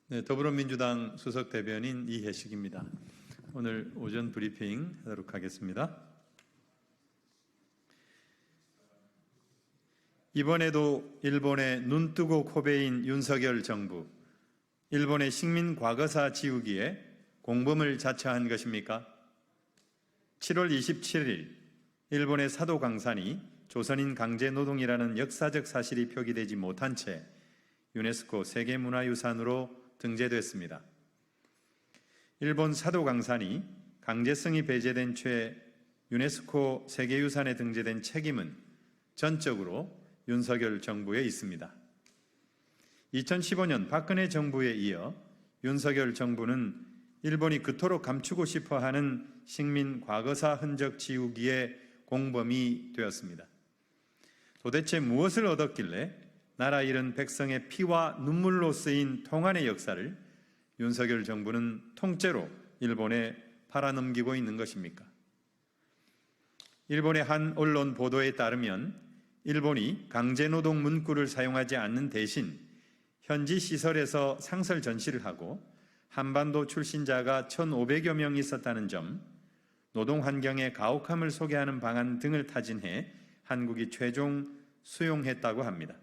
네, 더불어민주당 수석 대변인 이혜식입니다. 오늘 오전 브리핑 하도록 하겠습니다. 이번에도 일본에 눈뜨고 코베인 윤석열 정부, 일본의 식민 과거사 지우기에 공범을 자처한 것입니까? 7월 27일 일본의 사도 강산이 조선인 강제노동이라는 역사적 사실이 표기되지 못한 채 유네스코 세계문화유산으로 등재됐습니다. 일본 사도 강산이 강제성이 배제된 채 유네스코 세계유산에 등재된 책임은 전적으로 윤석열 정부에 있습니다. 2015년 박근혜 정부에 이어 윤석열 정부는 일본이 그토록 감추고 싶어하는 식민 과거사 흔적 지우기의 공범이 되었습니다. 도대체 무엇을 얻었길래 나라 잃은 백성의 피와 눈물로 쓰인 통한의 역사를 윤석열 정부는 통째로 일본에 팔아넘기고 있는 것입니까? 일본의 한 언론 보도에 따르면 일본이 강제노동 문구를 사용하지 않는 대신 현지 시설에서 상설 전시를 하고 한반도 출신자가 1,500여 명 있었다는 점, 노동 환경의 가혹함을 소개하는 방안 등을 타진해 한국이 최종 수용했다고 합니다.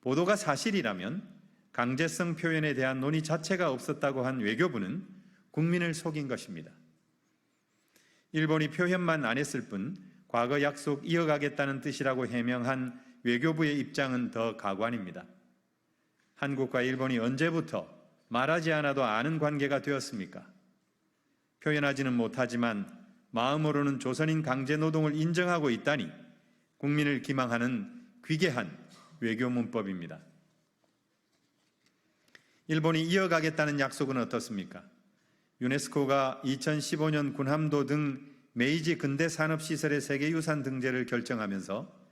보도가 사실이라면 강제성 표현에 대한 논의 자체가 없었다고 한 외교부는 국민을 속인 것입니다. 일본이 표현만 안 했을 뿐 과거 약속 이어가겠다는 뜻이라고 해명한 외교부의 입장은 더 가관입니다. 한국과 일본이 언제부터 말하지 않아도 아는 관계가 되었습니까? 표현하지는 못하지만 마음으로는 조선인 강제노동을 인정하고 있다니 국민을 기망하는 귀괴한 외교 문법입니다. 일본이 이어가겠다는 약속은 어떻습니까? 유네스코가 2015년 군함도 등 메이지 근대 산업시설의 세계유산 등재를 결정하면서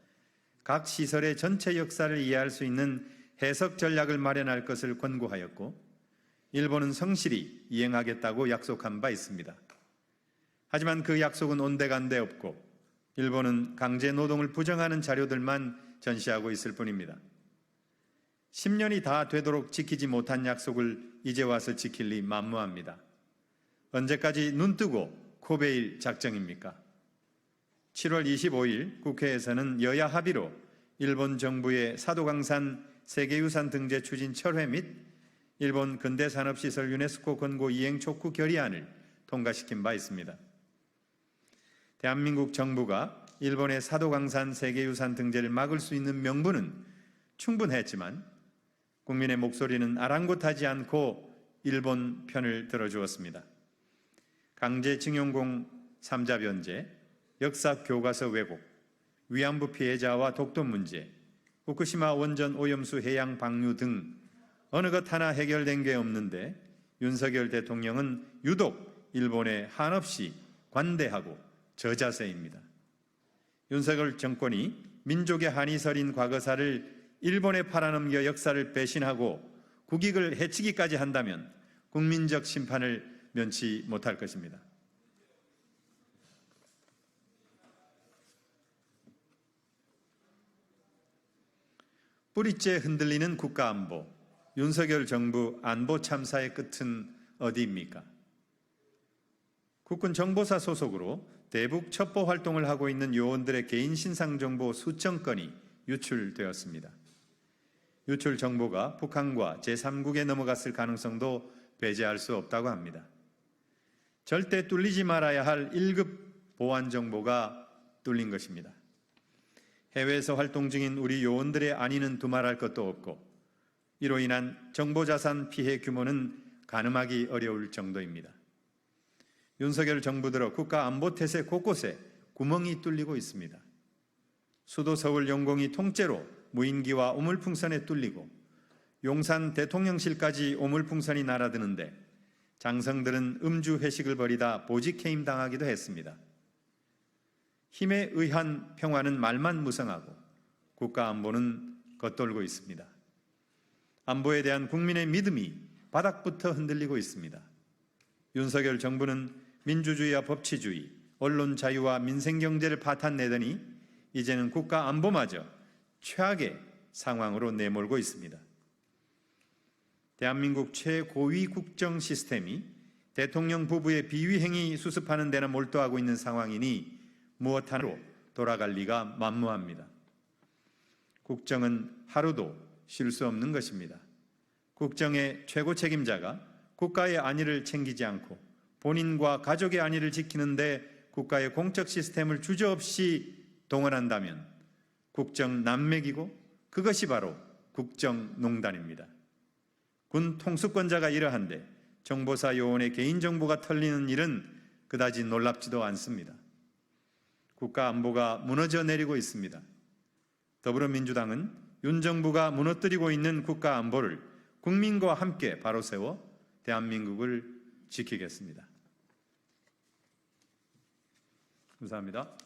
각 시설의 전체 역사를 이해할 수 있는 해석 전략을 마련할 것을 권고하였고 일본은 성실히 이행하겠다고 약속한 바 있습니다. 하지만 그 약속은 온데간데 없고 일본은 강제노동을 부정하는 자료들만 전시하고 있을 뿐입니다. 10년이 다 되도록 지키지 못한 약속을 이제 와서 지킬 리 만무합니다. 언제까지 눈뜨고 코베일 작정입니까? 7월 25일 국회에서는 여야 합의로 일본 정부의 사도강산 세계유산 등재 추진 철회 및 일본 근대산업시설 유네스코 권고 이행 촉구 결의안을 통과시킨 바 있습니다. 대한민국 정부가 일본의 사도강산 세계유산 등재를 막을 수 있는 명분은 충분했지만 국민의 목소리는 아랑곳하지 않고 일본 편을 들어주었습니다. 강제징용공 3자 변제, 역사 교과서 왜곡, 위안부 피해자와 독도 문제, 후쿠시마 원전 오염수 해양 방류 등 어느 것 하나 해결된 게 없는데 윤석열 대통령은 유독 일본에 한없이 관대하고 저자세입니다. 윤석열 정권이 민족의 한이 서린 과거사를 일본에 팔아넘겨 역사를 배신하고 국익을 해치기까지 한다면 국민적 심판을 면치 못할 것입니다. 뿌리째 흔들리는 국가안보, 윤석열 정부 안보 참사의 끝은 어디입니까? 국군 정보사 소속으로 대북 첩보 활동을 하고 있는 요원들의 개인 신상 정보 수천 건이 유출되었습니다. 유출 정보가 북한과 제3국에 넘어갔을 가능성도 배제할 수 없다고 합니다. 절대 뚫리지 말아야 할 1급 보안 정보가 뚫린 것입니다. 해외에서 활동 중인 우리 요원들의 안위는 두말할 것도 없고 이로 인한 정보자산 피해 규모는 가늠하기 어려울 정도입니다. 윤석열 정부 들어 국가 안보 태세 곳곳에 구멍이 뚫리고 있습니다. 수도 서울 영공이 통째로 무인기와 오물풍선에 뚫리고 용산 대통령실까지 오물풍선이 날아드는데 장성들은 음주 회식을 벌이다 보직해임 당하기도 했습니다. 힘에 의한 평화는 말만 무성하고 국가 안보는 겉돌고 있습니다. 안보에 대한 국민의 믿음이 바닥부터 흔들리고 있습니다. 윤석열 정부는 민주주의와 법치주의, 언론 자유와 민생경제를 파탄내더니 이제는 국가 안보마저 최악의 상황으로 내몰고 있습니다. 대한민국 최고위 국정 시스템이 대통령 부부의 비위 행위 수습하는 데는 몰두하고 있는 상황이니 무엇 하나로 돌아갈 리가 만무합니다. 국정은 하루도 쉴 수 없는 것입니다. 국정의 최고 책임자가 국가의 안위를 챙기지 않고 본인과 가족의 안위를 지키는데 국가의 공적 시스템을 주저없이 동원한다면 국정 난맥이고 그것이 바로 국정농단입니다. 군 통수권자가 이러한데 정보사 요원의 개인정보가 털리는 일은 그다지 놀랍지도 않습니다. 국가 안보가 무너져 내리고 있습니다. 더불어민주당은 윤 정부가 무너뜨리고 있는 국가 안보를 국민과 함께 바로 세워 대한민국을 지키겠습니다. 감사합니다.